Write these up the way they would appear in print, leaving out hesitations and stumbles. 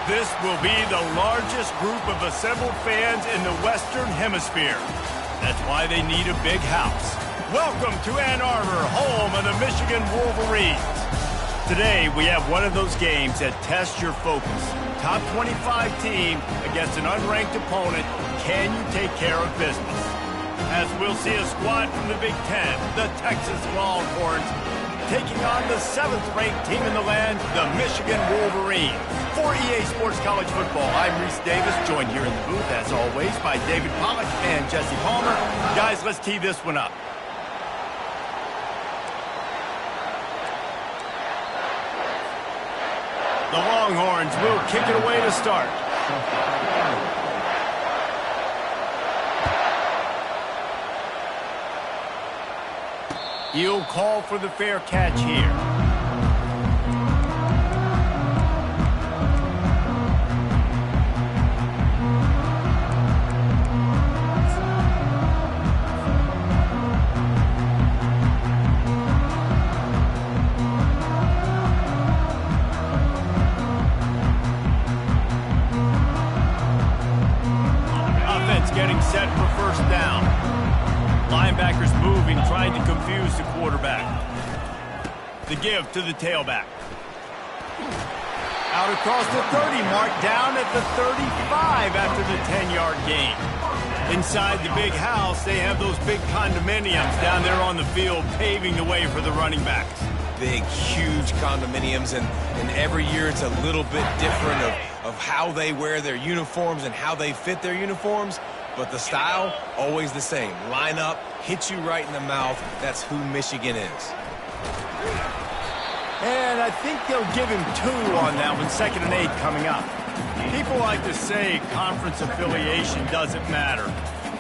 This will be the largest group of assembled fans in the Western Hemisphere. That's why they need a big house. Welcome to Ann Arbor, home of the Michigan Wolverines. Today, we have one of those games that tests your focus. Top 25 team against an unranked opponent. Can you take care of business? As we'll see a squad from the Big Ten, the Texas Longhorns, taking on the 7th-ranked team in the land, the Michigan Wolverines. For EA Sports College Football, I'm Reese Davis, joined here in the booth, as always, by David Pollack and Jesse Palmer. Guys, let's tee this one up. The Longhorns will kick it away to start. He'll call for the fair catch here. Offense getting set for first down. Linebackers moving, trying to confuse the quarterback. The give to the tailback. Out across the 30 mark, down at the 35 after the 10-yard gain. Inside the big house, they have those big condominiums down there on the field, paving the way for the running backs. Big, huge condominiums, and every year it's a little bit different of how they wear their uniforms and how they fit their uniforms. But the style, always the same. Line up, hit you right in the mouth. That's who Michigan is. And I think they'll give him 2 on that one, 2nd and 8 coming up. People like to say conference affiliation doesn't matter.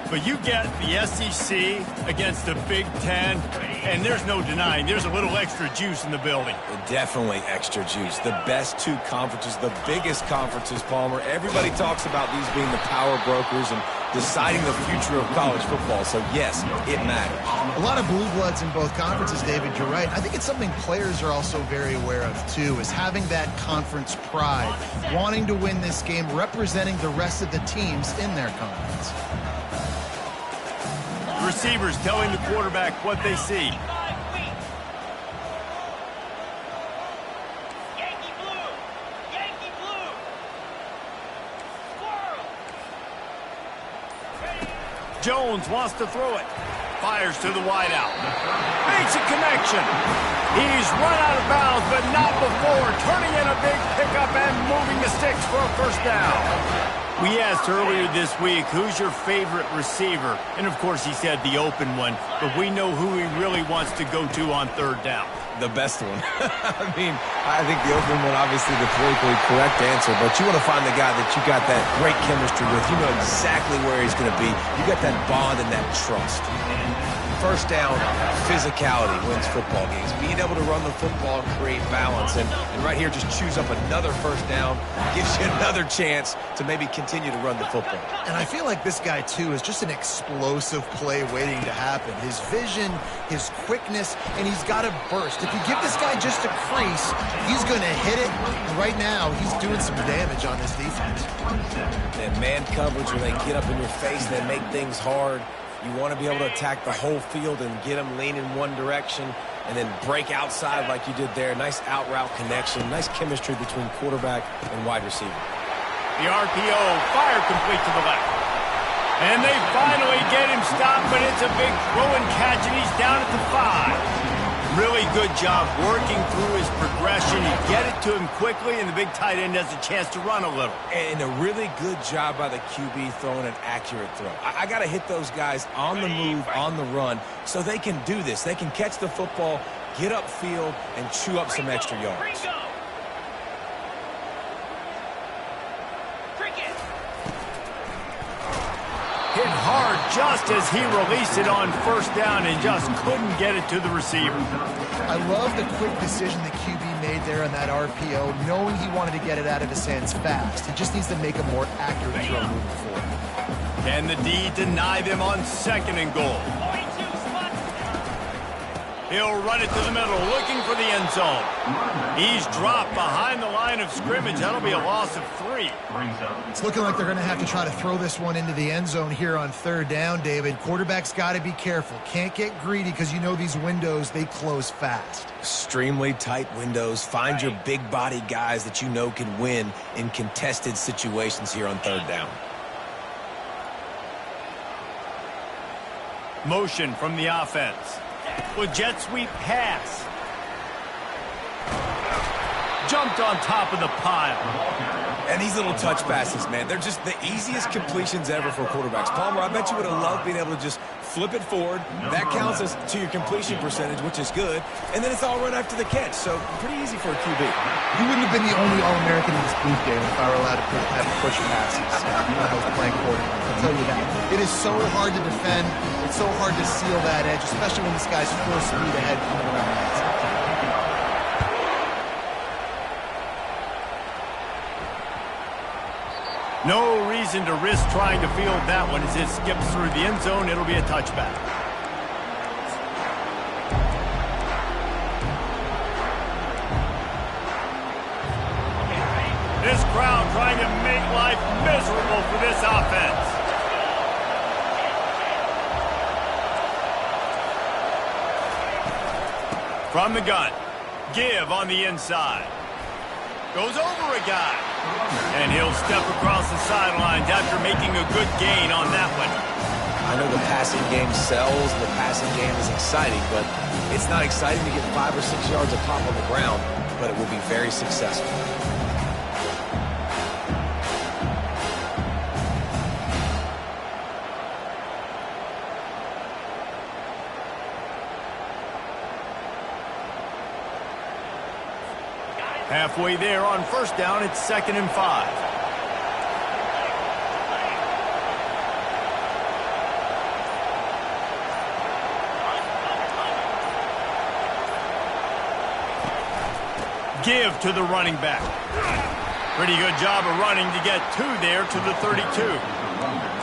But you get the SEC against the Big Ten, and there's no denying there's a little extra juice in the building. Definitely extra juice. The best 2 conferences, the biggest conferences, Palmer. Everybody talks about these being the power brokers and deciding the future of college football. So, yes, it matters. A lot of blue bloods in both conferences, David. You're right. I think it's something players are also very aware of, too, is having that conference pride, wanting to win this game, representing the rest of the teams in their conference. Receivers telling the quarterback what they see. Yankee blue! Yankee blue! Squirrel! Jones wants to throw it. Fires to the wideout. Makes a connection. He's run out of bounds, but not before turning in a big pickup and moving the sticks for a first down. We asked earlier this week, who's your favorite receiver? And, of course, he said the open one. But we know who he really wants to go to on 3rd down. The best one. I mean, I think the open one, obviously the politically correct answer, but you want to find the guy that you got that great chemistry with. You know exactly where he's going to be. You got that bond and that trust. First down, physicality wins football games. Being able to run the football and create balance. And right here, just choose up another first down. Gives you another chance to maybe continue to run the football. And I feel like this guy, too, is just an explosive play waiting to happen. His vision, his quickness, and he's got a burst. If you give this guy just a crease, he's going to hit it. And right now, he's doing some damage on this defense. And man coverage, when they get up in your face, they make things hard. You want to be able to attack the whole field and get them lean in one direction and then break outside like you did there. Nice out route connection, nice chemistry between quarterback and wide receiver. The RPO, fire complete to the left. And they finally get him stopped, but it's a big throw and catch, and he's down at the 5. Really good job working through his progression. You get it to him quickly, and the big tight end has a chance to run a little. And a really good job by the QB throwing an accurate throw. I got to hit those guys on the move, on the run, so they can do this. They can catch the football, get upfield, and chew up some extra yards. Hit hard just as he released it on first down and just couldn't get it to the receiver. I love the quick decision the QB made there on that RPO, knowing he wanted to get it out of his hands fast. He just needs to make a more accurate throw moving forward. Can the D deny them on 2nd and goal? He'll run it to the middle, looking for the end zone. He's dropped behind the line of scrimmage. That'll be a loss of 3. It's looking like they're going to have to try to throw this one into the end zone here on third down, David. Quarterback's got to be careful. Can't get greedy because you know these windows, they close fast. Extremely tight windows. Find your big body guys that you know can win in contested situations here on third down. Motion from the offense. With jet sweep pass. Jumped on top of the pile. And these little touch passes, man, they're just the easiest completions ever for quarterbacks. Palmer, I bet you would have loved being able to just flip it forward. That counts as to your completion percentage, which is good. And then it's all right after the catch. So pretty easy for a QB. You wouldn't have been the only All-American in this booth, David, if I were allowed to have push passes when I was playing quarterback. I'll tell you that. It is so hard to defend. It's so hard to seal that edge, especially when this guy's full speed ahead coming around the outside. No reason to risk trying to field that one. As it skips through the end zone, it'll be a touchback. This crowd trying to make life miserable for this offense. From the gun, give on the inside. Goes over a guy. And he'll step across the sidelines after making a good gain on that one. I know the passing game sells, and the passing game is exciting, but it's not exciting to get 5 or 6 yards of pop on the ground, but it will be very successful. Halfway there on first down, it's 2nd and 5. Give to the running back. Pretty good job of running to get 2 there to the 32.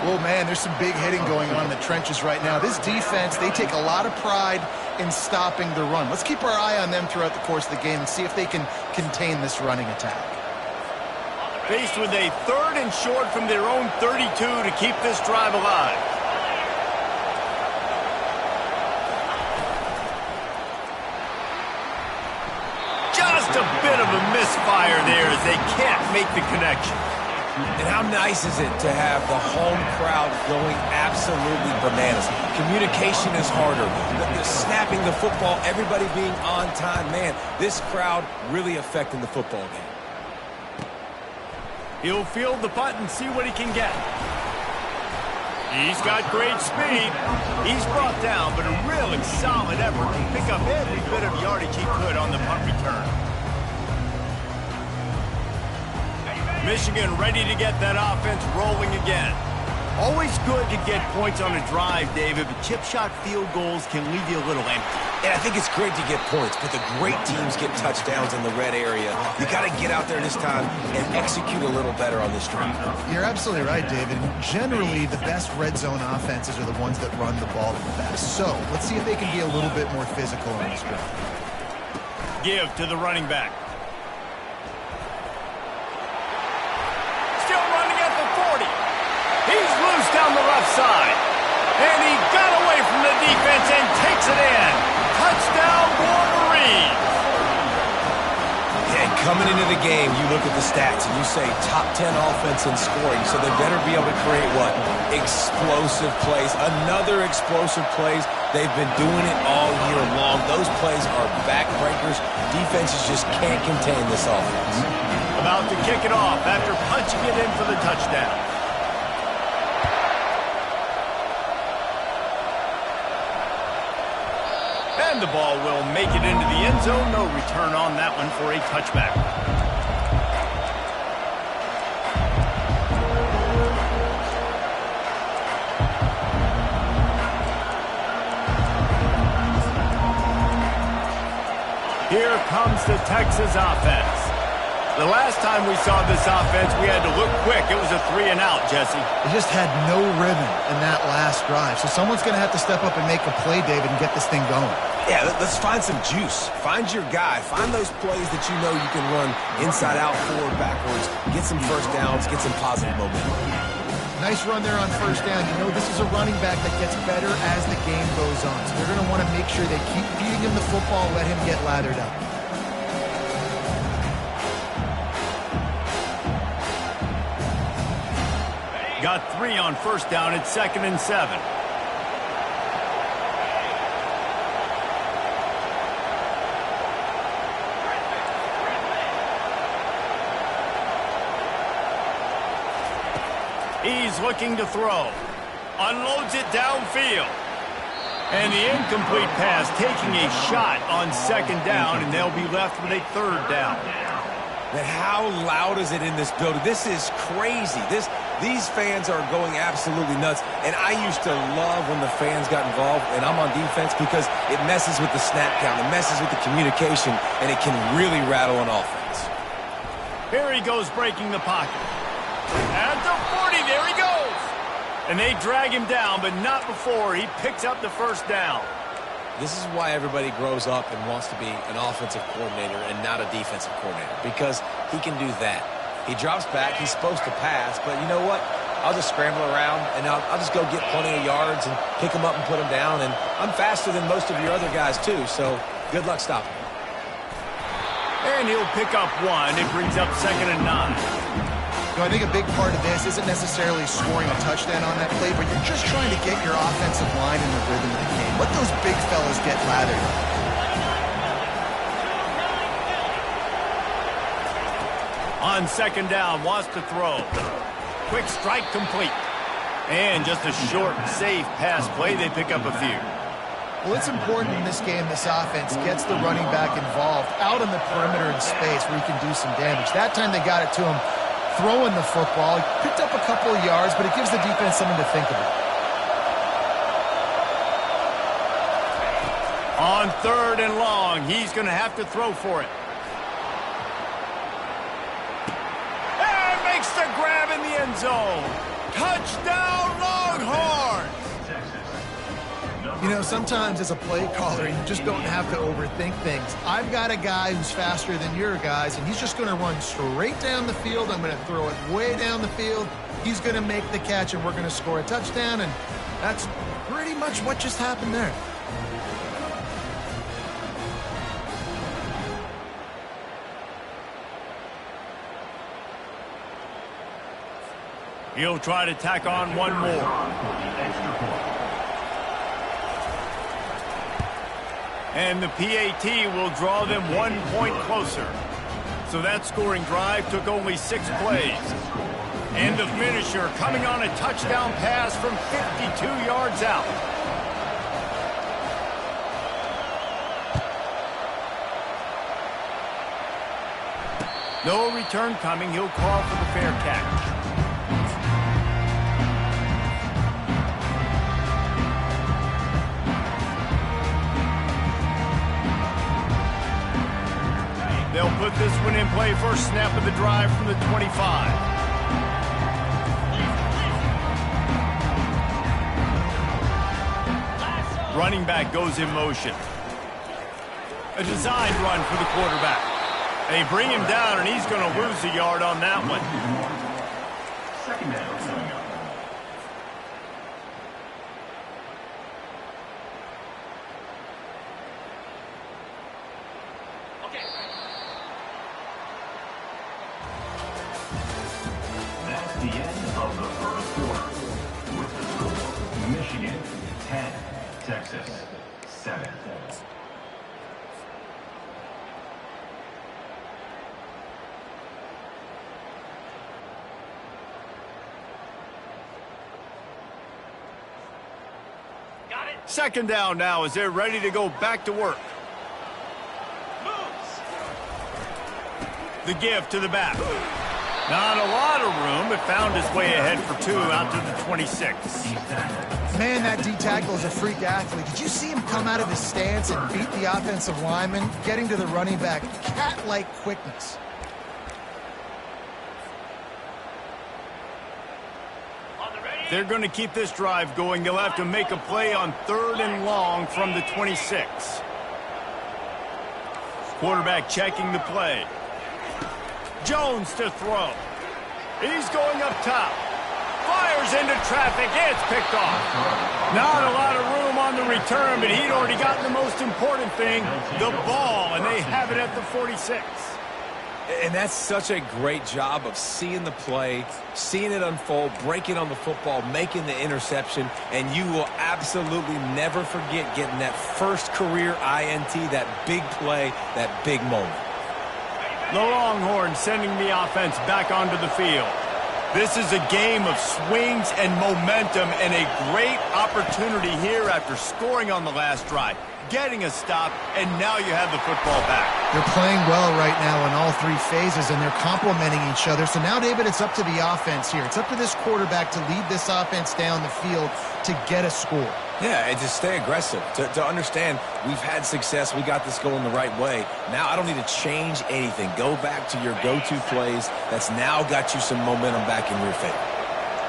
Oh, man, there's some big hitting going on in the trenches right now. This defense, they take a lot of pride in stopping the run. Let's keep our eye on them throughout the course of the game and see if they can contain this running attack. Faced with a 3rd and short from their own 32 to keep this drive alive. Just a bit of a misfire there as they can't make the connection. And how nice is it to have the home crowd going absolutely bananas? Communication is harder. The snapping the football, everybody being on time. Man, this crowd really affecting the football game. He'll field the punt and see what he can get. He's got great speed. He's brought down, but a really solid effort to pick up every bit of yardage he could on the punt return. Michigan ready to get that offense rolling again. Always good to get points on a drive, David, but chip shot field goals can leave you a little empty. And I think it's great to get points, but the great teams get touchdowns in the red area. You got to get out there this time and execute a little better on this drive. You're absolutely right, David. Generally, the best red zone offenses are the ones that run the ball the best. So let's see if they can be a little bit more physical on this drive. Give to the running back. He's loose down the left side. And he got away from the defense and takes it in. Touchdown, Wolverines. Yeah, coming into the game, you look at the stats and you say top 10 offense in scoring, so they better be able to create what? Explosive plays. Another explosive plays. They've been doing it all year long. Those plays are backbreakers. Defenses just can't contain this offense. About to kick it off after punching it in for the touchdown. And the ball will make it into the end zone. No return on that one for a touchback. Here comes the Texas offense. The last time we saw this offense, we had to look quick. It was a 3-and-out, Jesse. They just had no rhythm in that last drive. So someone's going to have to step up and make a play, David, and get this thing going. Yeah, let's find some juice. Find your guy. Find those plays that you know you can run inside out, forward, backwards. Get some first downs. Get some positive momentum. Nice run there on first down. You know, this is a running back that gets better as the game goes on. So they're going to want to make sure they keep feeding him the football, let him get lathered up. Got 3 on first down at 2nd and 7. He's looking to throw. Unloads it downfield. And the incomplete pass taking a shot on 2nd down, and they'll be left with a 3rd down. But how loud is it in this building? This is crazy. These fans are going absolutely nuts. And I used to love when the fans got involved, and I'm on defense, because it messes with the snap count, it messes with the communication, and it can really rattle an offense. Here he goes breaking the pocket. At the 40, there he goes. And they drag him down, but not before he picks up the first down. This is why everybody grows up and wants to be an offensive coordinator and not a defensive coordinator, because he can do that. He drops back. He's supposed to pass, but you know what? I'll just scramble around, and I'll just go get plenty of yards and pick him up and put him down. And I'm faster than most of your other guys, too, so good luck stopping him. And he'll pick up 1. It brings up 2nd and 9. You know, I think a big part of this isn't necessarily scoring a touchdown on that play, but you're just trying to get your offensive line in the rhythm of the game. Let those big fellas get lathered. On 2nd down, wants to throw. Quick strike complete. And just a short, safe pass play. They pick up a few. Well, it's important in this game, this offense gets the running back involved out on the perimeter in space where he can do some damage. That time they got it to him throwing the football. He picked up a couple of yards, but it gives the defense something to think about. On 3rd and long, he's going to have to throw for it. And makes the grab in the end zone. Touchdown, Longhorns! You know, sometimes as a play caller, you just don't have to overthink things. I've got a guy who's faster than your guys, and he's just going to run straight down the field. I'm going to throw it way down the field. He's going to make the catch, and we're going to score a touchdown, and that's pretty much what just happened there. He'll try to tack on one more. And the PAT will draw them 1 point closer. So that scoring drive took only 6 plays. And the finisher coming on a touchdown pass from 52 yards out. No return coming. He'll call for the fair catch. They'll put this one in play. First snap of the drive from the 25. Running back goes in motion. A designed run for the quarterback. They bring him down, and he's going to lose a yard on that one. Second down. The end of the first quarter with the score, Michigan 10, Texas 7. Got it. 2nd down now as they're ready to go back to work. Moves. The give to the back. Not a lot of room, but found his way ahead for 2 out to the 26. Man, that D-tackle is a freak athlete. Did you see him come out of his stance and beat the offensive lineman, getting to the running back? Cat-like quickness. They're going to keep this drive going. They'll have to make a play on 3rd and long from the 26. Quarterback checking the play. Jones to throw. He's going up top. Fires into traffic. It's picked off. Not a lot of room on the return, but he'd already gotten the most important thing, the ball, and they have it at the 46. And that's such a great job of seeing the play, seeing it unfold, breaking on the football, making the interception, and you will absolutely never forget getting that first career INT, that big play, that big moment. The Longhorns sending the offense back onto the field. This is a game of swings and momentum and a great opportunity here after scoring on the last drive, getting a stop, and now you have the football back. They're playing well right now in all 3 phases, and they're complementing each other. So now, David, it's up to the offense here. It's up to this quarterback to lead this offense down the field to get a score. Yeah, and to stay aggressive, to understand we've had success, we got this going the right way. Now I don't need to change anything. Go back to your go-to plays. That's now got you some momentum back in your favor.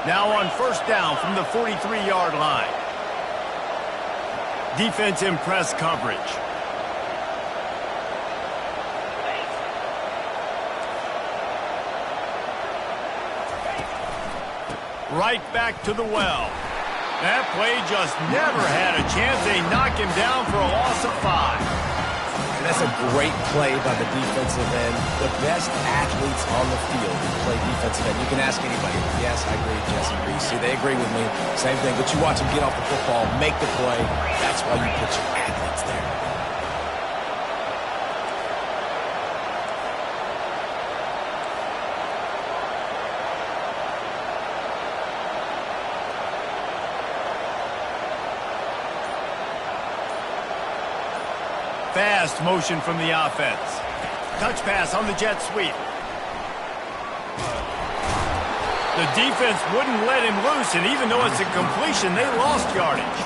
Now on 1st down from the 43-yard line. Defense in press coverage. Right back to the well. That play just never had a chance. They knock him down for a loss of 5. And that's a great play by the defensive end. The best athletes on the field play defensive end. You can ask anybody. Yes, I agree. Jesse agrees. See, they agree with me. Same thing. But you watch them get off the football, make the play. That's why you put your athletes there. Fast motion from the offense. Touch pass on the jet sweep. The defense wouldn't let him loose, and even though it's a completion, they lost yardage.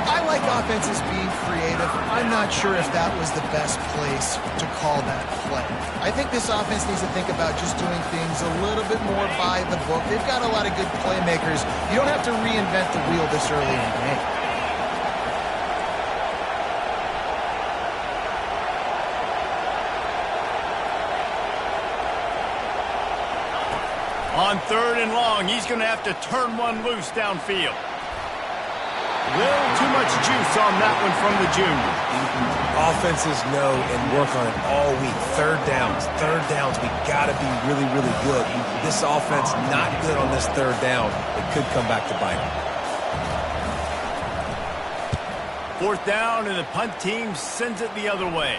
I like offenses being creative. I'm not sure if that was the best place to call that play. I think this offense needs to think about just doing things a little bit more by the book. They've got a lot of good playmakers. You don't have to reinvent the wheel this early in the game. On 3rd and long, he's going to have to turn one loose downfield. A little too much juice on that one from the junior. Offenses know and work on it all week. Third downs. We got to be really, really good. This offense not good on this 3rd down. It could come back to bite them. 4th down, and the punt team sends it the other way.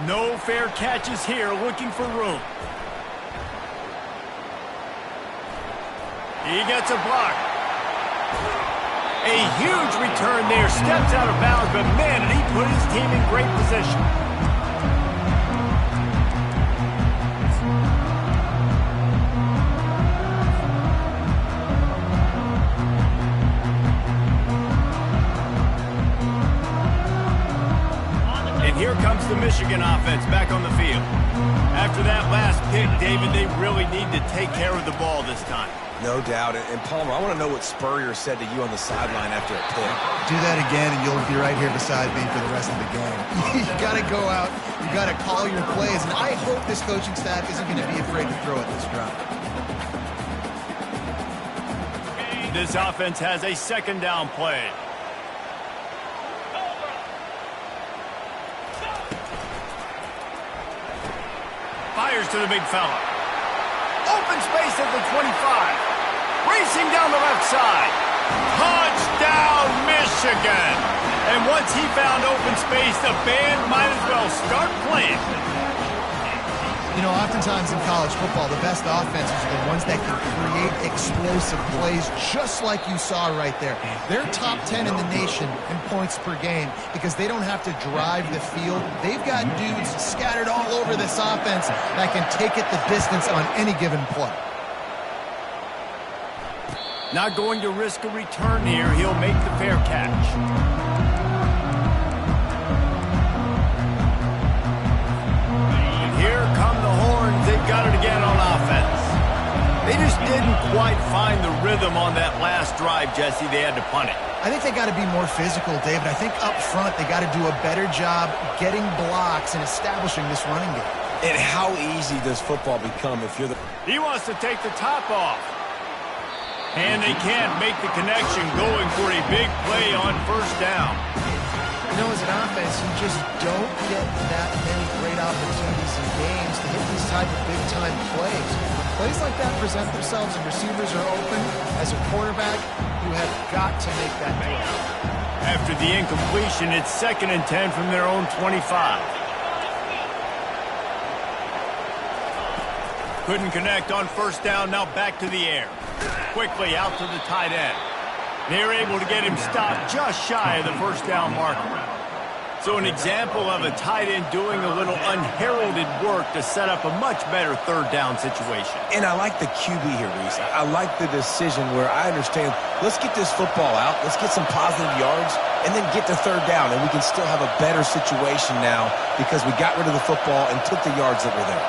No fair catches here, looking for room. He gets a block. A huge return there. Steps out of bounds, but man, did he put his team in great position. And here comes the Michigan offense back on the field. After that last pick, David, they really need to take care of the ball this time. No doubt. And Palmer, I want to know what Spurrier said to you on the sideline after a pick. Do that again, and you'll be right here beside me for the rest of the game. You got to go out. You got to call your plays, and I hope this coaching staff isn't going to be afraid to throw at this drive. This offense has a 2nd down play. Fires to the big fella. Open space at the 25. Racing down the left side. Touchdown, Michigan. And once he found open space, the band might as well start playing. You know, oftentimes in college football, the best offenses are the ones that can create explosive plays, just like you saw right there. They're top 10 in the nation in points per game because they don't have to drive the field. They've got dudes scattered all over this offense that can take it the distance on any given play. Not going to risk a return here. He'll make the fair catch. And here come the Horns. They've got it again on offense. They just didn't quite find the rhythm on that last drive, Jesse. They had to punt it. I think they got to be more physical, David. I think up front they got to do a better job getting blocks and establishing this running game. And how easy does football become if you're the... He wants to take the top off. And they can't make the connection going for a big play on first down. You know, as an offense, you just don't get that many great opportunities in games to hit these type of big-time plays. When plays like that present themselves and receivers are open, as a quarterback, you have got to make that play. After the incompletion, it's 2nd and 10 from their own 25. Couldn't connect on first down, now back to the air. Quickly out to the tight end. They're able to get him stopped just shy of the first down marker. So an example of a tight end doing a little unheralded work to set up a much better third down situation. And I like the QB here, Reese. I like the decision where I understand, let's get this football out, let's get some positive yards, and then get to third down, and we can still have a better situation now because we got rid of the football and took the yards that were there.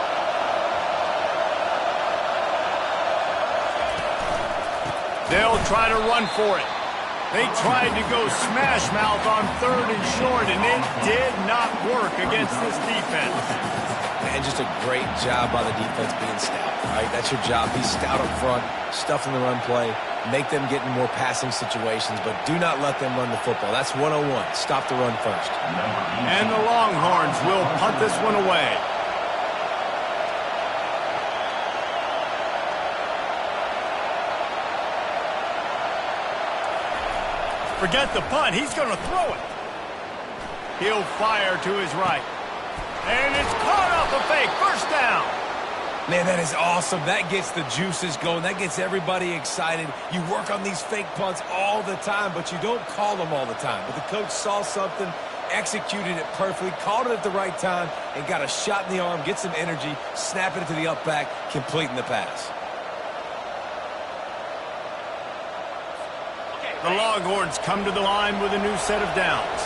They'll try to run for it. They tried to go smash mouth on 3rd and short, and it did not work against this defense. And just a great job by the defense being stout, right? That's your job. Be stout up front, stuff in the run play, make them get in more passing situations, but do not let them run the football. That's 101. Stop the run first. And the Longhorns will punt this one away. Forget the punt. He's going to throw it. He'll fire to his right. And it's caught off a fake. First down. Man, that is awesome. That gets the juices going. That gets everybody excited. You work on these fake punts all the time, but you don't call them all the time. But the coach saw something, executed it perfectly, called it at the right time, and got a shot in the arm, get some energy, snap it to the up back, completing the pass. The Longhorns come to the line with a new set of downs.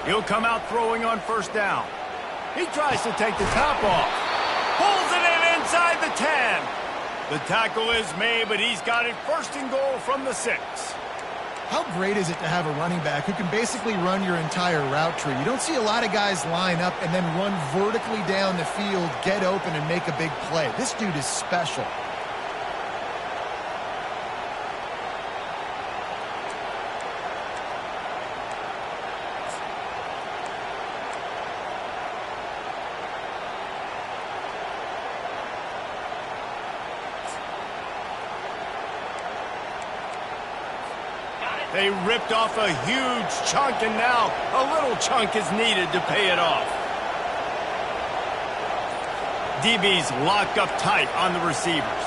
He'll come out throwing on first down. He tries to take the top off. Pulls it in inside the 10. The tackle is made, but he's got it 1st and goal from the 6. How great is it to have a running back who can basically run your entire route tree? You don't see a lot of guys line up and then run vertically down the field, get open, and make a big play. This dude is special. They ripped off a huge chunk, and now a little chunk is needed to pay it off. DB's locked up tight on the receivers.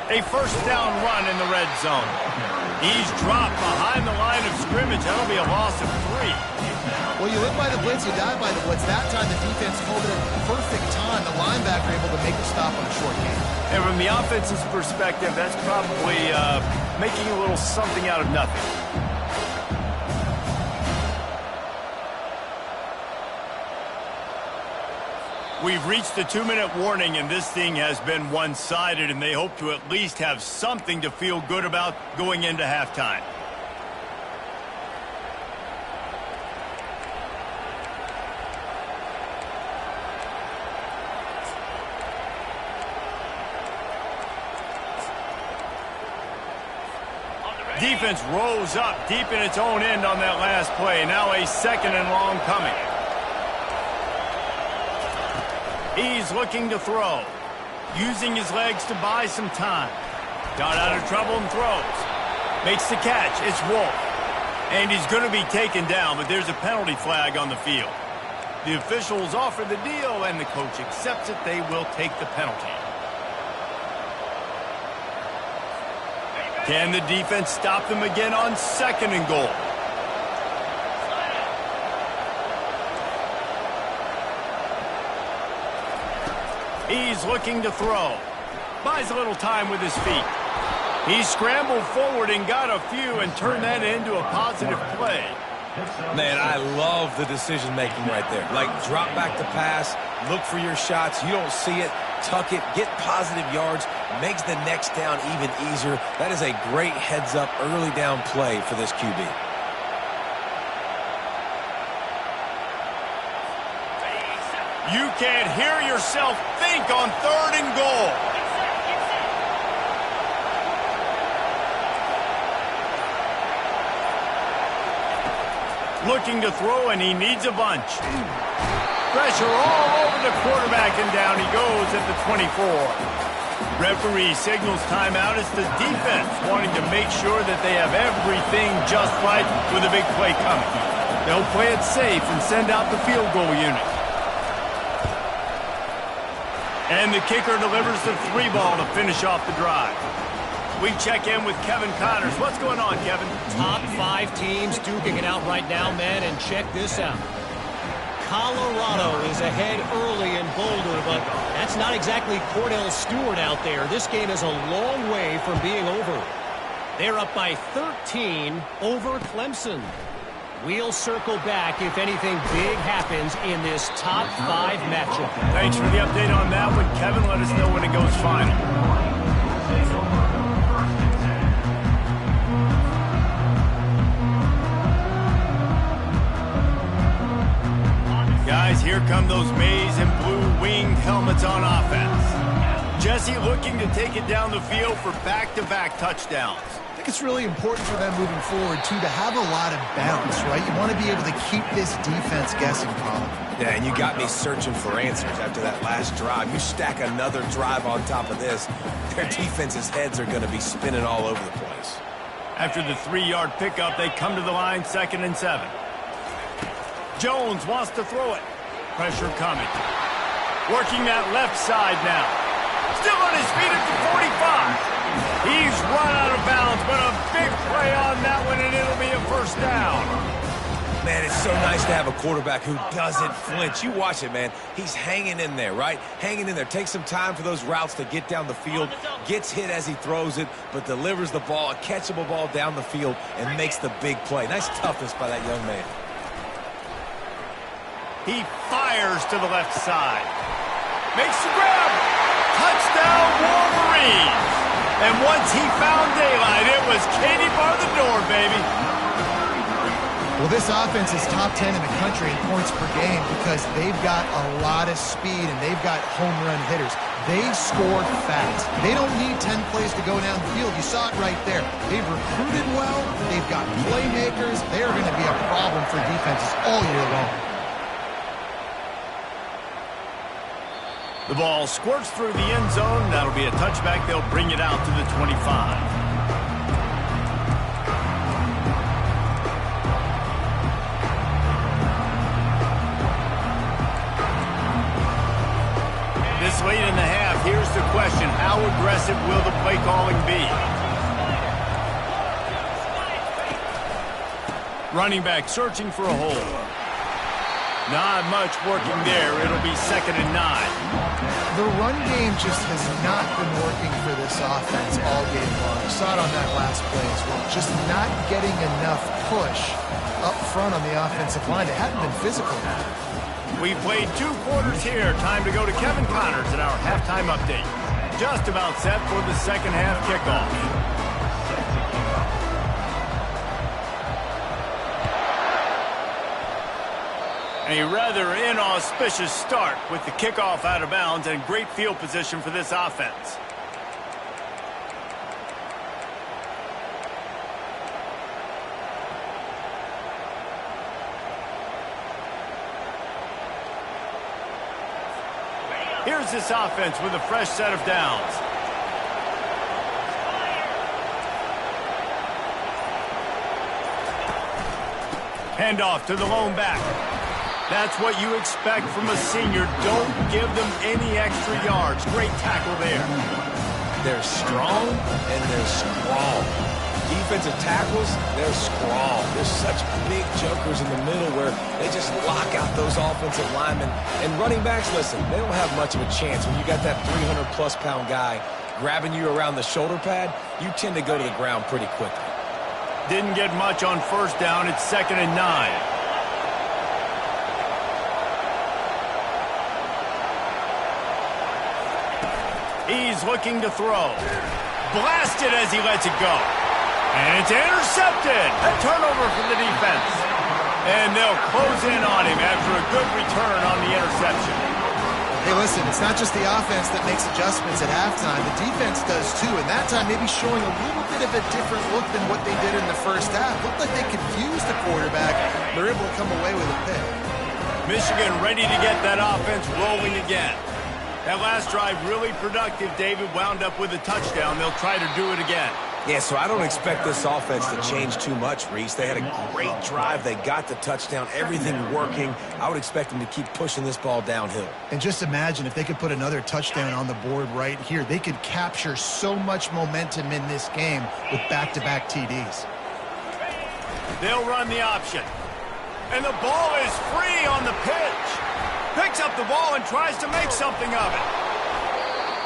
A first down run in the red zone. He's dropped behind the line of scrimmage. That'll be a loss of 3. Well, you live by the blitz, you die by the blitz. That time the defense called it a perfect time. The linebacker able to make a stop on a short game. And from the offense's perspective, that's probably making a little something out of nothing. We've reached the 2-minute warning, and this thing has been one-sided, and they hope to at least have something to feel good about going into halftime. Defense rolls up deep in its own end on that last play. Now a 2nd and long coming. He's looking to throw, using his legs to buy some time. Got out of trouble and throws. Makes the catch. It's Wolf. And he's going to be taken down, but there's a penalty flag on the field. The officials offer the deal, and the coach accepts it. They will take the penalty. Can the defense stop them again on 2nd and goal? He's looking to throw. Buys a little time with his feet. He scrambled forward and got a few and turned that into a positive play. Man, I love the decision-making right there. Like, drop back the pass, look for your shots. You don't see it, tuck it, get positive yards, makes the next down even easier. That is a great heads-up early down play for this QB. You can't hear yourself think on 3rd and goal. Looking to throw, and he needs a bunch. Pressure all over the quarterback, and down he goes at the 24. Referee signals timeout. It's the defense wanting to make sure that they have everything just right with a big play coming. They'll play it safe and send out the field goal unit. And the kicker delivers the 3-ball to finish off the drive. We check in with Kevin Connors. What's going on, Kevin? Top 5 teams duking it out right now, man, and check this out. Colorado is ahead early in Boulder, but that's not exactly Cordell Stewart out there. This game is a long way from being over. They're up by 13 over Clemson. We'll circle back if anything big happens in this top 5 matchup. Thanks for the update on that one, Kevin. Let us know when it goes final. Guys, here come those maize and blue winged helmets on offense. Jesse looking to take it down the field for back-to-back touchdowns. I think it's really important for them moving forward, too, to have a lot of bounce, right? You want to be able to keep this defense guessing, Colin. Yeah, and you got me searching for answers after that last drive. You stack another drive on top of this, their defense's heads are going to be spinning all over the place. After the 3-yard pickup, they come to the line, 2nd and 7. Jones wants to throw it. Pressure coming. Working that left side now. Still on his feet at the 45. He's run out of bounds, but a big play on that one, and it'll be a 1st down. Man, it's so nice to have a quarterback who doesn't flinch. You watch it, man. He's hanging in there, right? Hanging in there. Takes some time for those routes to get down the field. Gets hit as he throws it, but delivers the ball, a catchable ball down the field, and makes the big play. Nice toughness by that young man. He fires to the left side. Makes the grab. Touchdown, Wolverines. And once he found daylight, it was Katie bar the door, baby. Well, this offense is top 10 in the country in points per game because they've got a lot of speed and they've got home run hitters. They score fast. They don't need 10 plays to go down the field. You saw it right there. They've recruited well. They've got playmakers. They are going to be a problem for defenses all year long. The ball squirts through the end zone. That'll be a touchback. They'll bring it out to the 25. This late in the half, here's the question. How aggressive will the play calling be? Running back searching for a hole. Not much working there. It'll be 2nd and 9. The run game just has not been working for this offense all game long. You saw it on that last play as well. Just not getting enough push up front on the offensive line. They haven't been physical. We've played 2 quarters here. Time to go to Kevin Connors in our halftime update. Just about set for the 2nd half kickoff. A rather inauspicious start with the kickoff out of bounds and great field position for this offense. Here's this offense with a fresh set of downs. Handoff to the lone back. That's what you expect from a senior. Don't give them any extra yards. Great tackle there. They're strong and they're strong. Defensive tackles, they're strong. There's such big jokers in the middle where they just lock out those offensive linemen. And running backs, listen, they don't have much of a chance when you got that 300-plus pound guy grabbing you around the shoulder pad, you tend to go to the ground pretty quickly. Didn't get much on first down. It's 2nd and 9. He's looking to throw. Blasted as he lets it go. And it's intercepted. A turnover for the defense. And they'll close in on him after a good return on the interception. Hey, listen, it's not just the offense that makes adjustments at halftime. The defense does too, and that time maybe showing a little bit of a different look than what they did in the first half. Looked like they confused the quarterback. They're able to come away with a pick. Michigan ready to get that offense rolling again. That last drive really productive. David wound up with a touchdown. They'll try to do it again. Yeah, so I don't expect this offense to change too much, Reese. They had a great drive. They got the touchdown, everything working. I would expect them to keep pushing this ball downhill. And just imagine if they could put another touchdown on the board right here. They could capture so much momentum in this game with back-to-back TDs. They'll run the option. And the ball is free on the pitch. Picks up the ball and tries to make something of it.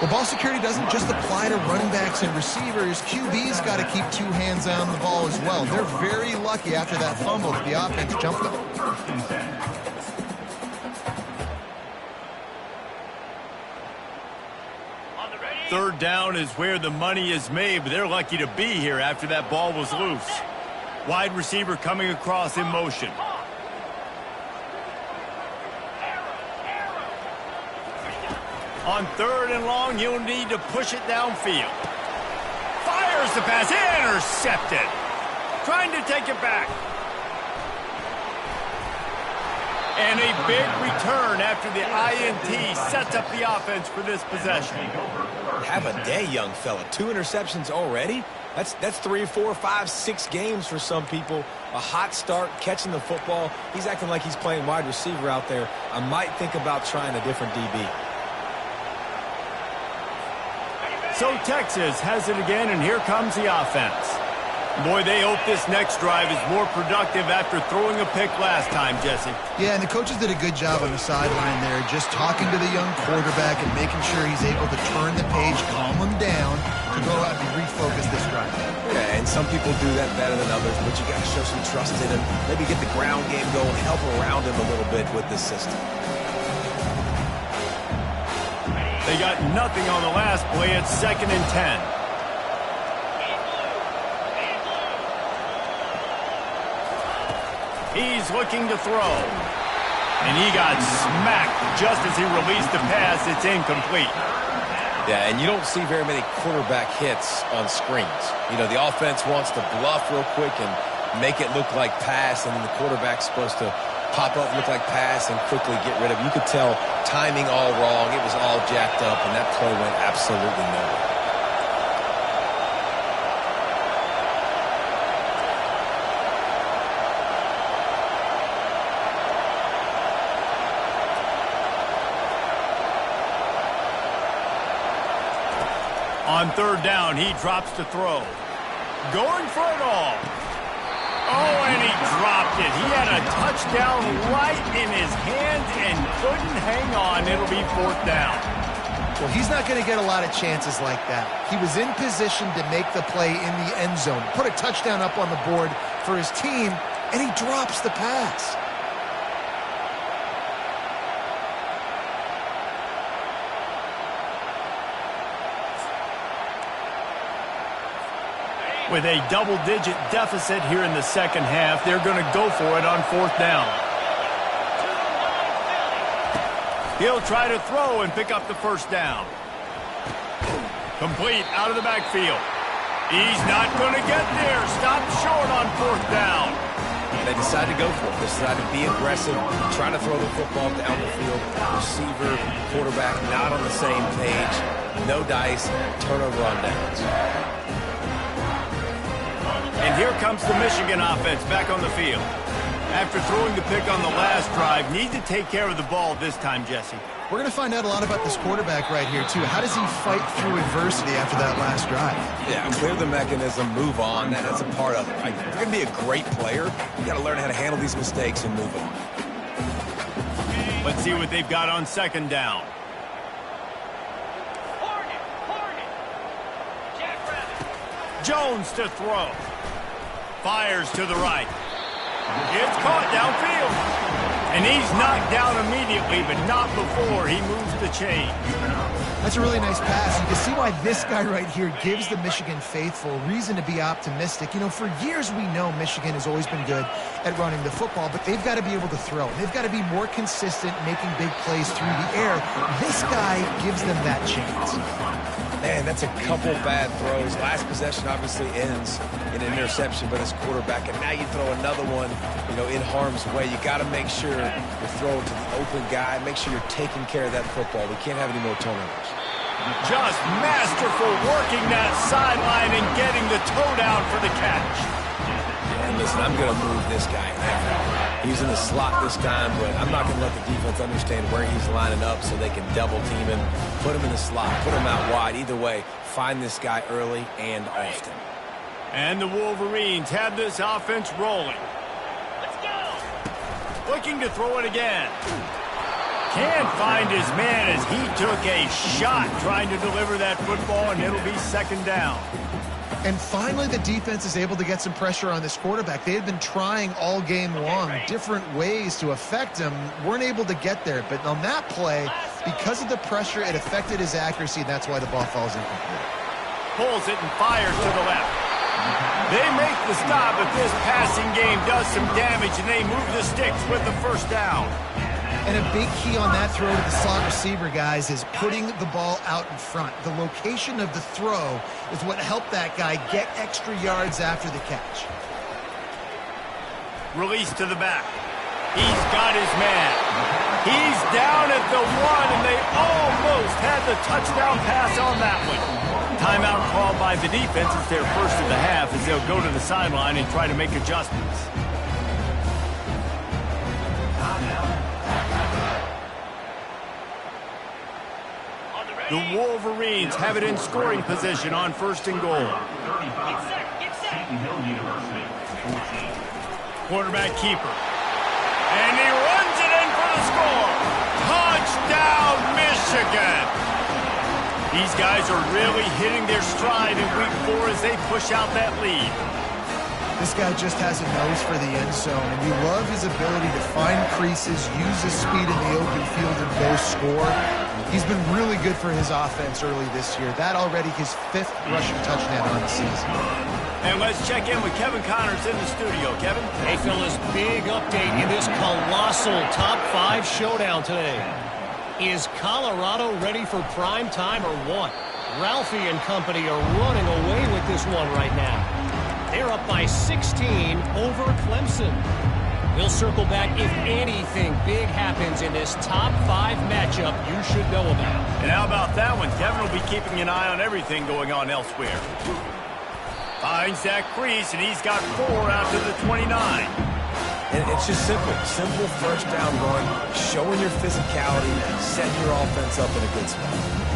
Well, ball security doesn't just apply to running backs and receivers. QB's got to keep two hands on the ball as well. They're very lucky after that fumble that the offense jumped them. Third down is where the money is made, but they're lucky to be here after that ball was loose. Wide receiver coming across in motion. On 3rd and long, he'll need to push it downfield. Fires the pass. Intercepted. Trying to take it back. And a big return after the INT sets up the offense for this possession. Have a day, young fella. 2 interceptions already? That's 3, 4, 5, 6 games for some people. A hot start, catching the football. He's acting like he's playing wide receiver out there. I might think about trying a different DB. So Texas has it again, and here comes the offense. Boy, they hope this next drive is more productive after throwing a pick last time, Jesse. Yeah, and the coaches did a good job on the sideline there, just talking to the young quarterback and making sure he's able to turn the page, calm him down, to go out and refocus this drive. Yeah, and some people do that better than others, but you got to show some trust in him. Maybe get the ground game going, help around him a little bit with this system. They got nothing on the last play. It's 2nd and 10. He's looking to throw. And he got smacked just as he released the pass. It's incomplete. Yeah, and you don't see very many quarterback hits on screens. You know, the offense wants to bluff real quick and make it look like pass, and then the quarterback's supposed to pop up, look like pass, and quickly get rid of it. You could tell timing all wrong. It was all jacked up, and that play went absolutely nowhere. On 3rd down, he drops to throw. Going for it all. Oh, and he dropped it. He had a touchdown right in his hand and couldn't hang on. It'll be 4th down. Well, he's not going to get a lot of chances like that. He was in position to make the play in the end zone, put a touchdown up on the board for his team, and he drops the pass. With a double-digit deficit here in the second half, they're going to go for it on 4th down. He'll try to throw and pick up the first down. Complete out of the backfield. He's not going to get there. Stopped short on 4th down. And they decided to go for it. They decided to be aggressive, try to throw the football down the field. Receiver, quarterback not on the same page. No dice, turnover on downs. And here comes the Michigan offense back on the field. After throwing the pick on the last drive, need to take care of the ball this time, Jesse. We're going to find out a lot about this quarterback right here, too. How does he fight through adversity after that last drive? Yeah, clear the mechanism, move on. That's a part of it, right? If you're going to be a great player, you got to learn how to handle these mistakes and move on. Let's see what they've got on 2nd down. Jones to throw. Fires to the right. It's caught downfield. And he's knocked down immediately, but not before he moves the chain. That's a really nice pass. You can see why this guy right here gives the Michigan faithful reason to be optimistic. You know, for years we know Michigan has always been good at running the football, but they've got to be able to throw. They've got to be more consistent making big plays through the air. This guy gives them that chance. Man, that's a couple bad throws. Last possession obviously ends in an interception by this quarterback, and now you throw another one, you know, in harm's way. You got to make sure you're throwing to the open guy. Make sure you're taking care of that football. We can't have any more turnovers. Just masterful working that sideline and getting the toe down for the catch. And listen, I'm going to move this guy out. He's in the slot this time, but I'm not going to let the defense understand where he's lining up so they can double team him, put him in the slot, put him out wide. Either way, find this guy early and often. And the Wolverines have this offense rolling. Let's go. Looking to throw it again. Can't find his man as he took a shot trying to deliver that football, and it'll be second down. And finally, the defense is able to get some pressure on this quarterback. They had been trying all game long, different ways to affect him, weren't able to get there. But on that play, because of the pressure, it affected his accuracy, and that's why the ball falls incomplete. Pulls it and fires to the left. They make the stop, but this passing game does some damage, and they move the sticks with the first down. And a big key on that throw to the slot receiver, guys, is putting the ball out in front. The location of the throw is what helped that guy get extra yards after the catch. Release to the back. He's got his man. He's down at the one, and they almost had the touchdown pass on that one. Timeout called by the defense. It's their first of the half as they'll go to the sideline and try to make adjustments. The Wolverines have it in scoring position on first and goal. Get set. Get set. Quarterback keeper. And he runs it in for the score. Touchdown, Michigan. These guys are really hitting their stride in week 4 as they push out that lead. This guy just has a nose for the end zone, and you love his ability to find creases, use his speed in the open field, and go score. He's been really good for his offense early this year. That already his 5th rushing touchdown on the season. And let's check in with Kevin Connors in the studio. Kevin? Hey, fellas, big update in this colossal top 5 showdown today. Is Colorado ready for prime time or what? Ralphie and company are running away with this one right now. They're up by 16 over Clemson. We'll circle back if anything big happens in this top 5 matchup you should know about. And how about that one? Kevin will be keeping an eye on everything going on elsewhere. Finds that crease, and he's got 4 out to the 29. And it's just simple. Simple first down run, showing your physicality, setting your offense up in a good spot.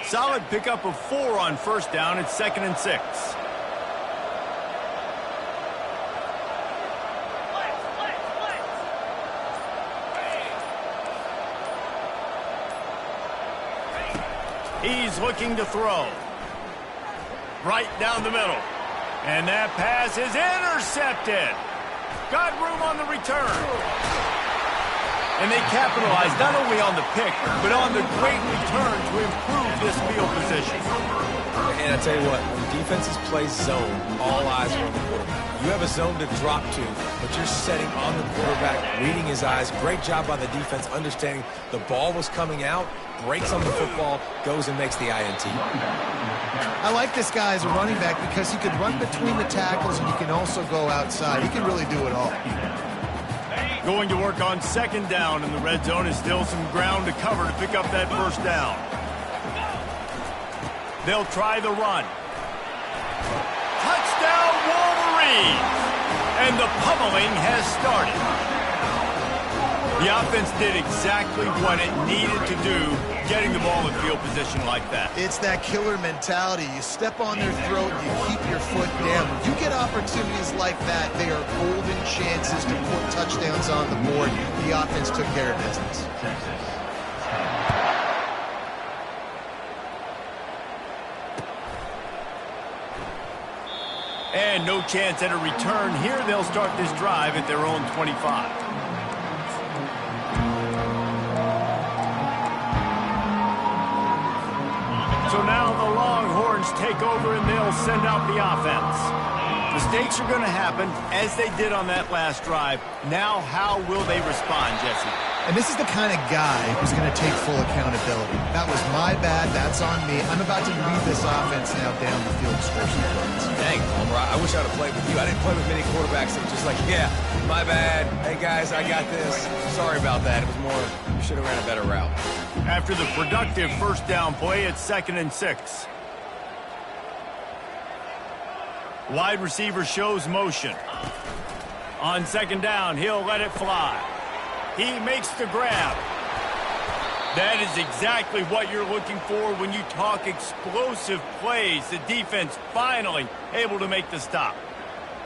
Solid pickup of 4 on first down. It's 2nd and 6. He's looking to throw. Right down the middle. And that pass is intercepted. Got room on the return. And they capitalized not only on the pick, but on the great return to improve this field position. And I tell you what, when defenses play zone, all eyes are on the quarterback. You have a zone to drop to, but you're setting on the quarterback, reading his eyes. Great job by the defense, understanding the ball was coming out, breaks on the football, goes and makes the INT. I like this guy as a running back because he can run between the tackles and he can also go outside. He can really do it all. Going to work on 2nd down in the red zone is still some ground to cover to pick up that first down. They'll try the run. Touchdown, Wolverines! And the pummeling has started. The offense did exactly what it needed to do, getting the ball at field field position like that. It's that killer mentality. You step on their throat, you keep your foot down. When you get opportunities like that, they are golden chances to put touchdowns on the board. The offense took care of business. And no chance at a return. Here they'll start this drive at their own 25. So now the Longhorns take over and they'll send out the offense. Mistakes are going to happen as they did on that last drive. Now how will they respond, Jesse? And this is the kind of guy who's going to take full accountability. That was my bad. That's on me. I'm about to lead this offense now down the field to score some points. Dang, Homer, I wish I'd have played with you. I didn't play with many quarterbacks that were just like, yeah, my bad. Hey, guys, I got this. Sorry about that. It was more, you should have ran a better route. After the productive first down play, it's 2nd and 6. Wide receiver shows motion. On 2nd down, he'll let it fly. He makes the grab. That is exactly what you're looking for when you talk explosive plays. The defense finally able to make the stop.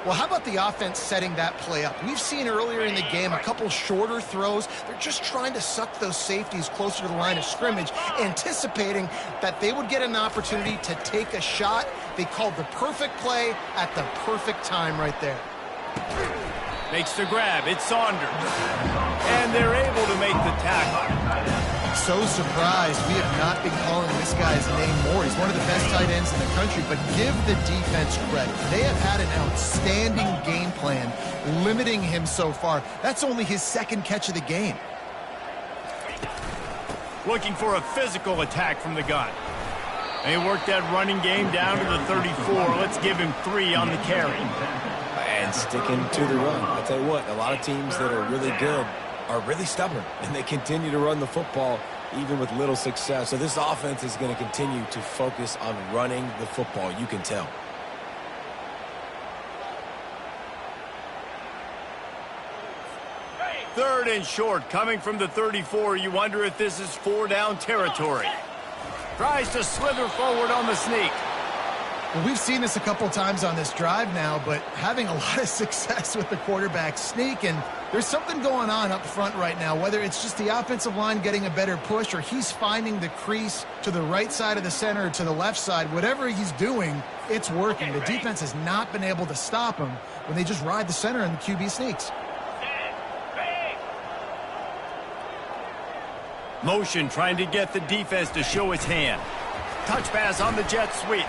Well, how about the offense setting that play up? We've seen earlier in the game a couple shorter throws. They're just trying to suck those safeties closer to the line of scrimmage, anticipating that they would get an opportunity to take a shot. They called the perfect play at the perfect time right there. Makes the grab. It's Saunders. And they're able to make the tackle. So surprised we have not been calling this guy's name more. He's one of the best tight ends in the country, but give the defense credit. They have had an outstanding game plan limiting him so far. That's only his 2nd catch of the game. Looking for a physical attack from the gun. They work that running game down to the 34. Let's give him 3 on the carry. And sticking to the run. I'll tell you what, a lot of teams that are really good are really stubborn, and they continue to run the football even with little success. So this offense is going to continue to focus on running the football. You can tell. Third and short, coming from the 34. You wonder if this is 4-down territory. Tries to slither forward on the sneak. Well, we've seen this a couple times on this drive now, but having a lot of success with the quarterback sneak, and there's something going on up front right now, whether it's just the offensive line getting a better push or he's finding the crease to the right side of the center or to the left side. Whatever he's doing, it's working. The defense has not been able to stop him when they just ride the center and the QB sneaks. Motion trying to get the defense to show its hand. Touch pass on the jet sweep.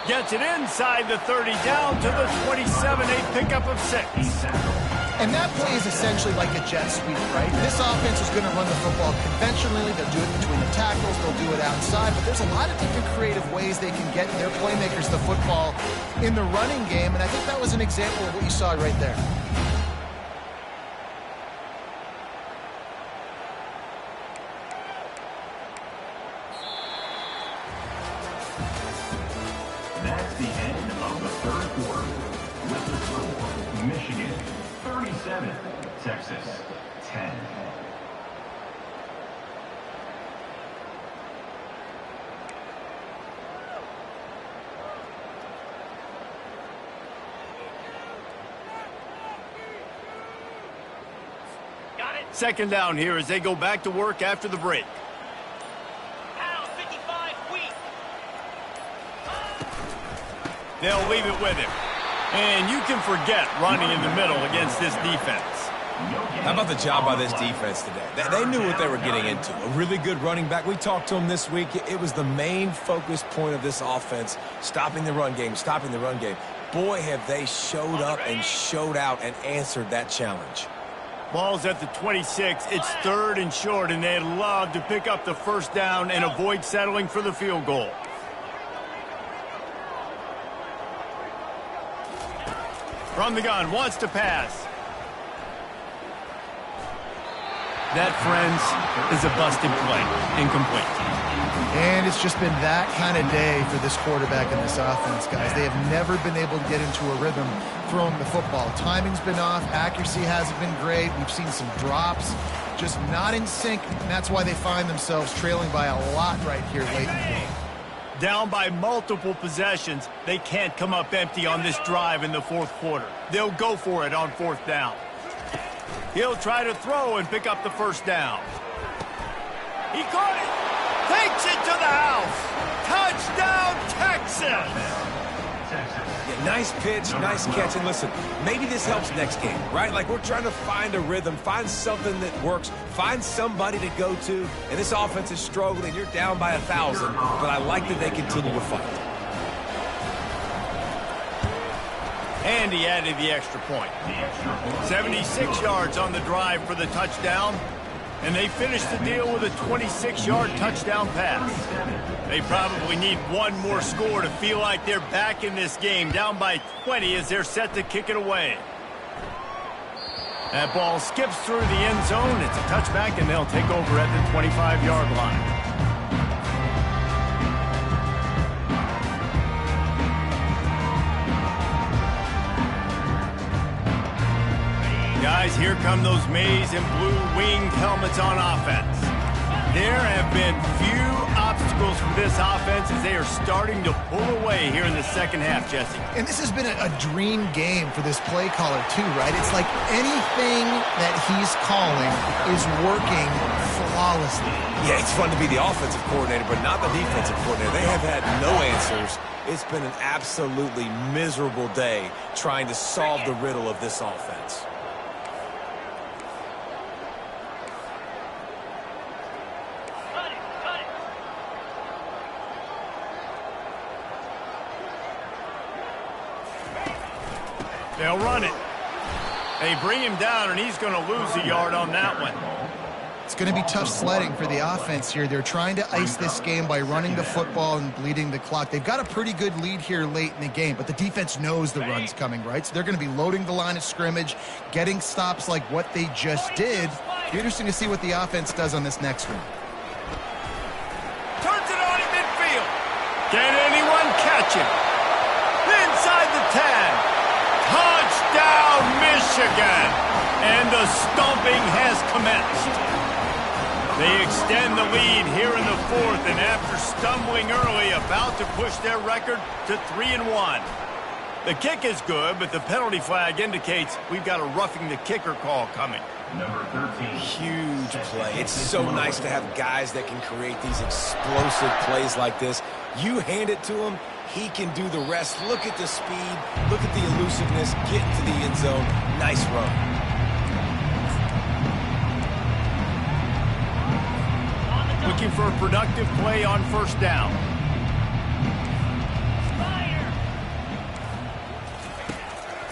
Gets it inside the 30, down to the 27, a pickup of 6. And that play is essentially like a jet sweep, right? This offense is going to run the football conventionally. They'll do it between the tackles. They'll do it outside. But there's a lot of different creative ways they can get their playmakers the football in the running game. And I think that was an example of what you saw right there. That's the end of the 3rd quarter. With the score, Michigan 37, Texas 10. Got it. 2nd down here as they go back to work after the break. Out, 55, weak. They'll leave it with him. And you can forget running in the middle against this defense. How about the job by this defense today? They knew what they were getting into. A really good running back. We talked to him this week. It was the main focus point of this offense, stopping the run game, stopping the run game. Boy, have they showed up and showed out and answered that challenge. Ball's at the 26. It's 3rd and short, and they'd love to pick up the 1st down and avoid settling for the field goal. From the gun, wants to pass. That, friends, is a busted play. Incomplete. And it's just been that kind of day for this quarterback and this offense, guys. They have never been able to get into a rhythm throwing the football. Timing's been off. Accuracy hasn't been great. We've seen some drops. Just not in sync, and that's why they find themselves trailing by a lot right here late in the game. Down by multiple possessions, they can't come up empty on this drive in the fourth quarter. They'll go for it on fourth down. He'll try to throw and pick up the first down. He caught it. Takes it to the house. Touchdown, Texas. Yeah, nice pitch, nice catch. And listen, maybe this helps next game, right? Like we're trying to find a rhythm, find something that works, find somebody to go to. And this offense is struggling. You're down by 1,000, but I like that they continue to fight. And he added the extra point. 76 yards on the drive for the touchdown. And they finished the deal with a 26-yard touchdown pass. They probably need one more score to feel like they're back in this game, down by 20 as they're set to kick it away. That ball skips through the end zone. It's a touchback, and they'll take over at the 25-yard line. Guys, here come those maize and blue winged helmets on offense. There have been few obstacles for this offense as they are starting to pull away here in the second half, Jesse. And this has been a dream game for this play caller too, right? It's like anything that he's calling is working flawlessly. Yeah, it's fun to be the offensive coordinator, but not the defensive coordinator. They have had no answers. It's been an absolutely miserable day trying to solve the riddle of this offense. They'll run it. They bring him down, and he's going to lose a yard on that one. It's going to be tough sledding for the offense here. They're trying to ice this game by running the football and bleeding the clock. They've got a pretty good lead here late in the game, but the defense knows the run's coming, right? So they're going to be loading the line of scrimmage, getting stops like what they just did. Be interesting to see what the offense does on this next one. Turns it on in midfield. Can anyone catch him? Inside the 10. Touchdown, Michigan! And the stomping has commenced. They extend the lead here in the fourth, and after stumbling early, about to push their record to 3-1. The kick is good, but the penalty flag indicates we've got a roughing the kicker call coming. Number 13. Huge play. It's so nice to have guys that can create these explosive plays like this. You hand it to him, he can do the rest. Look at the speed. Look at the elusiveness. Get into the end zone. Nice run. Looking for a productive play on first down.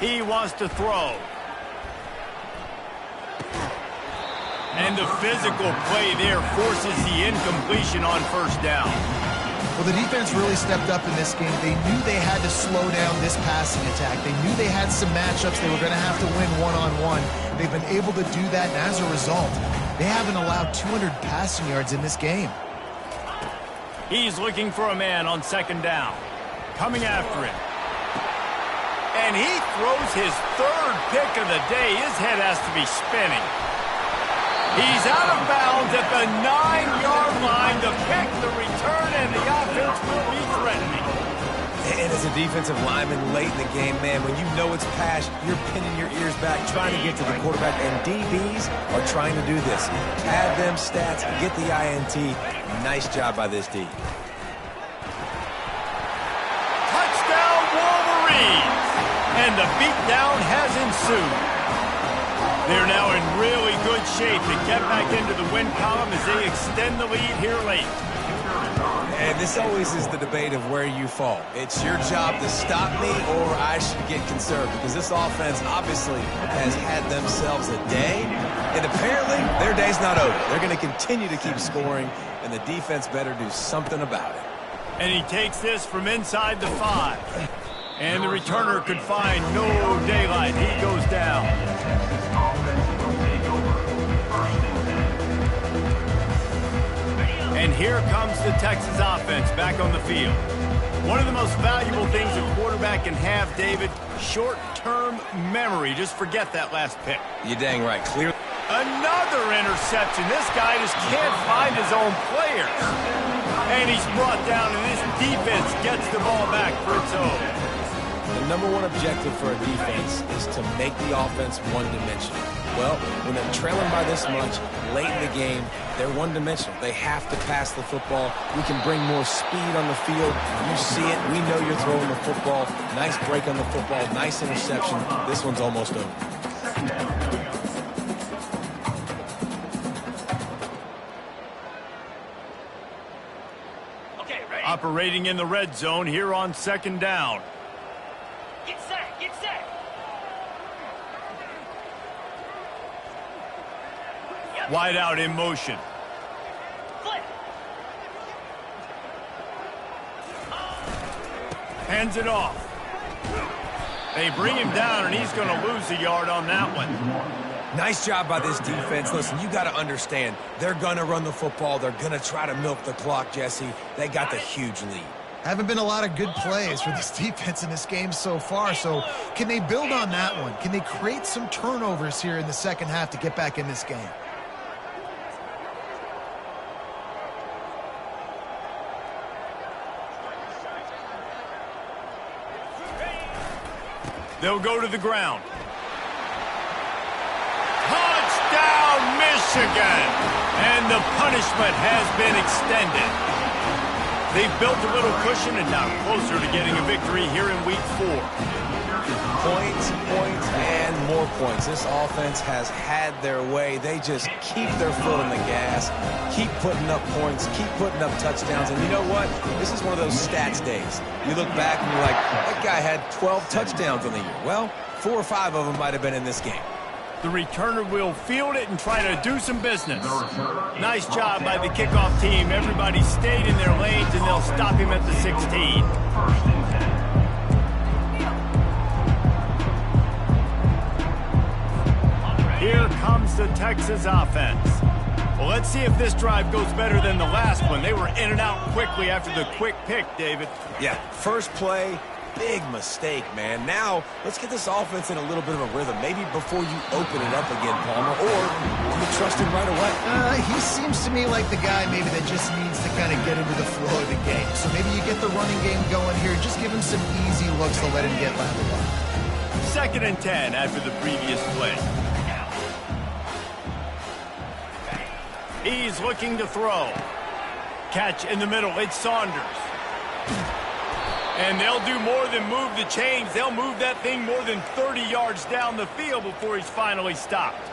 He wants to throw. And the physical play there forces the incompletion on first down. Well, the defense really stepped up in this game. They knew they had to slow down this passing attack. They knew they had some matchups they were going to have to win one-on-one. They've been able to do that, and as a result, they haven't allowed 200 passing yards in this game. He's looking for a man on second down. Coming after him. And he throws his third pick of the day. His head has to be spinning. He's out of bounds at the 9-yard line. The pick, the return, and the offense will be threatening. And as a defensive lineman late in the game, man, when you know it's pass, you're pinning your ears back, trying to get to the quarterback. And DBs are trying to do this. Pad them stats, get the INT. Nice job by this D. Touchdown, Wolverines! And the beatdown has ensued. They're now in really good shape to get back into the win column as they extend the lead here late. And this always is the debate of where you fall. It's your job to stop me or I should get conserved, because this offense obviously has had themselves a day, and apparently their day's not over. They're going to continue to keep scoring, and the defense better do something about it. And he takes this from inside the 5. And the returner could find no daylight. He goes down. And here comes the Texas offense back on the field. One of the most valuable things a quarterback can have, David, short-term memory. Just forget that last pick. You're dang right. Clear. Another interception. This guy just can't find his own players. And he's brought down, and this defense gets the ball back for its own. The number one objective for a defense is to make the offense one-dimensional. Well, when they're trailing by this much late in the game, they're one-dimensional. They have to pass the football. We can bring more speed on the field. You see it. We know you're throwing the football. Nice break on the football. Nice interception. This one's almost over. Okay, ready? Operating in the red zone here on 2nd down. Get set, get set. Yep. Wide out in motion. Flip. Hands it off. They bring him down, and he's going to lose a yard on that one. Nice job by this defense. Listen, you got to understand, they're going to run the football. They're going to try to milk the clock, Jesse. They got the huge lead. Haven't been a lot of good plays for this defense in this game so far, so can they build on that one? Can they create some turnovers here in the second half to get back in this game? They'll go to the ground. Touchdown, Michigan! And the punishment has been extended. They've built a little cushion and now closer to getting a victory here in Week 4. Points, points, and more points. This offense has had their way. They just keep their foot on the gas, keep putting up points, keep putting up touchdowns. And you know what? This is one of those stats days. You look back and you're like, that guy had 12 touchdowns on the year. Well, 4 or 5 of them might have been in this game. The returner will field it and try to do some business. Nice job by the kickoff team. Everybody stayed in their lanes, and they'll stop him at the 16. Here comes the Texas offense. Well, let's see if this drive goes better than the last one. They were in and out quickly after the quick pick, David. Yeah, first play, big mistake, man. Now, let's get this offense in a little bit of a rhythm. Maybe before you open it up again, Palmer, or do you trust him right away? He seems to me like the guy maybe that just needs to kind of get into the flow of the game. So maybe you get the running game going here. Just give him some easy looks to let him get leveled up. 2nd and 10 after the previous play. He's looking to throw. Catch in the middle. It's Saunders. And they'll do more than move the chains. They'll move that thing more than 30 yards down the field before he's finally stopped.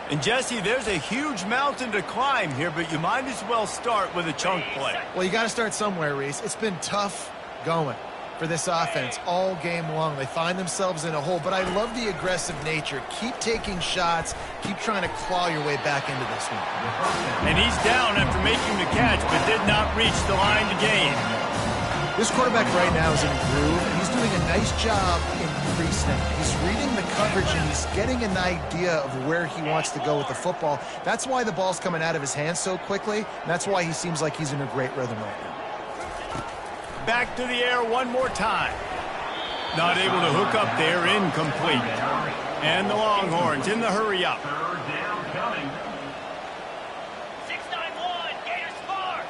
And, Jesse, there's a huge mountain to climb here, but you might as well start with a chunk play. Well, you got to start somewhere, Reese. It's been tough going for this offense all game long. They find themselves in a hole, but I love the aggressive nature. Keep taking shots. Keep trying to claw your way back into this one. And he's down after making the catch, but did not reach the line to gain. This quarterback right now is in a groove, and he's doing a nice job in pre-snap. He's reading the coverage, and he's getting an idea of where he wants to go with the football. That's why the ball's coming out of his hands so quickly, and that's why he seems like he's in a great rhythm right now. Back to the air one more time. Not able to hook up there, incomplete. And the Longhorns in the hurry up. 3rd down coming. 6-9-1, Gators far.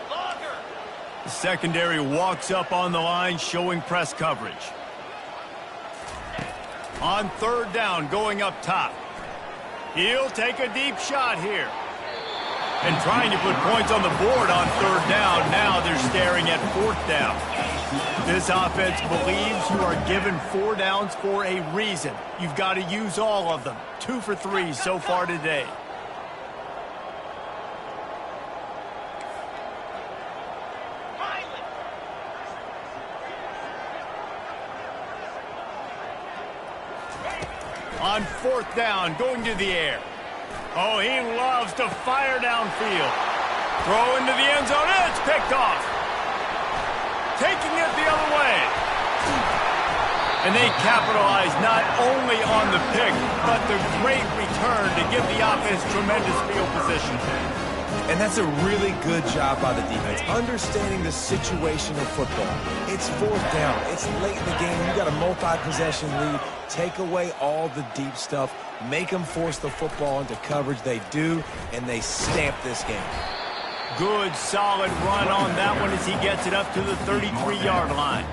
Longer. The secondary walks up on the line, showing press coverage. On 3rd down, going up top. He'll take a deep shot here. And trying to put points on the board on 3rd down. Now they're staring at 4th down. This offense believes you are given 4 downs for a reason. You've got to use all of them. 2 for 3 so far today. On 4th down, going to the air. Oh, he loves to fire downfield. Throw into the end zone. It's picked off. Taking it the other way. And they capitalized not only on the pick, but the great return to give the offense tremendous field position. And that's a really good job by the defense, understanding the situation of football. It's fourth down. It's late in the game. You got a multi-possession lead. Take away all the deep stuff. Make them force the football into coverage. They do, and they stamp this game. Good, solid run on that one as he gets it up to the 33-yard line.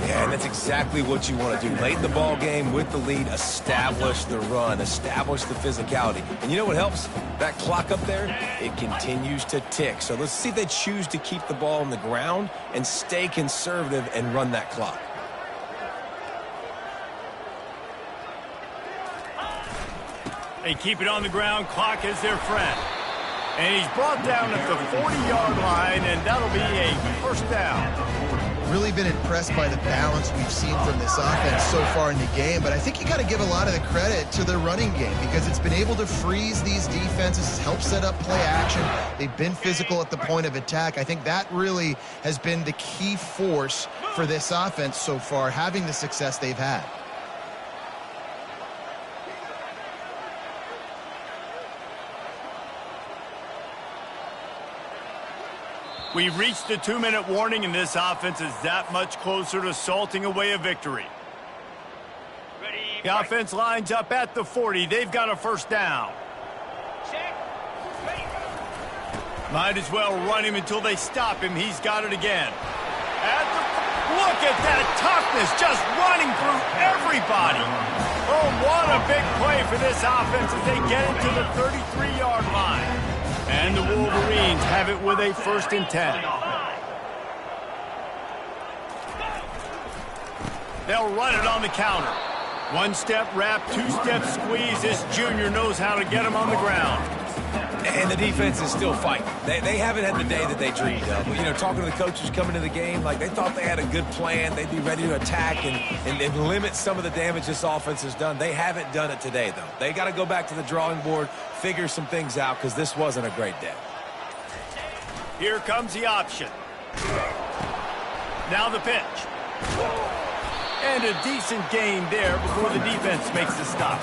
Yeah, and that's exactly what you want to do. Late in the ball game with the lead, establish the run, establish the physicality. And you know what helps? That clock up there, it continues to tick. So let's see if they choose to keep the ball on the ground and stay conservative and run that clock. They keep it on the ground. Clock is their friend. And he's brought down at the 40-yard line, and that'll be a first down. Really been impressed by the balance we've seen from this offense so far in the game, but I think you got to give a lot of the credit to the running game because it's been able to freeze these defenses, help set up play action. They've been physical at the point of attack. I think that really has been the key force for this offense so far, having the success they've had. We've reached the 2-minute warning, and this offense is that much closer to salting away a victory. The offense lines up at the 40. They've got a first down. Might as well run him until they stop him. He's got it again. Look at that toughness, just running through everybody. Oh, what a big play for this offense as they get into the 33-yard line. And the Wolverines have it with a 1st and 10. They'll run it on the counter. 1-step wrap, 2-step squeeze. This junior knows how to get him on the ground. And the defense is still fighting. They haven't had the day that they dreamed of. But, you know, talking to the coaches coming to the game, like they thought they had a good plan. They'd be ready to attack and limit some of the damage this offense has done. They haven't done it today, though. They got to go back to the drawing board, figure some things out, because this wasn't a great day. Here comes the option. Now the pitch. And a decent gain there before the defense makes the stop.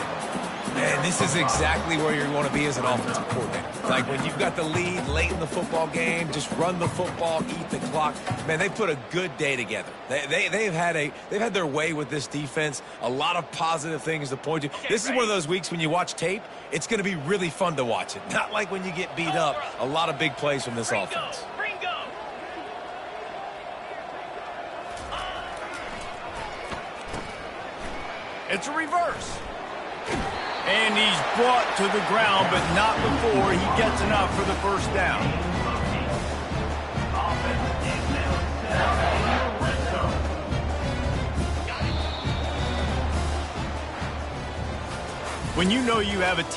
And this is exactly where you want to be as an offensive coordinator. Like when you've got the lead late in the football game, just run the football, eat the clock. Man, they put a good day together. They've had their way with this defense. A lot of positive things to point to. This is one of those weeks when you watch tape, it's going to be really fun to watch it. Not like when you get beat up. A lot of big plays from this offense. It's a reverse. And he's brought to the ground, but not before he gets enough for the first down. When you know you have a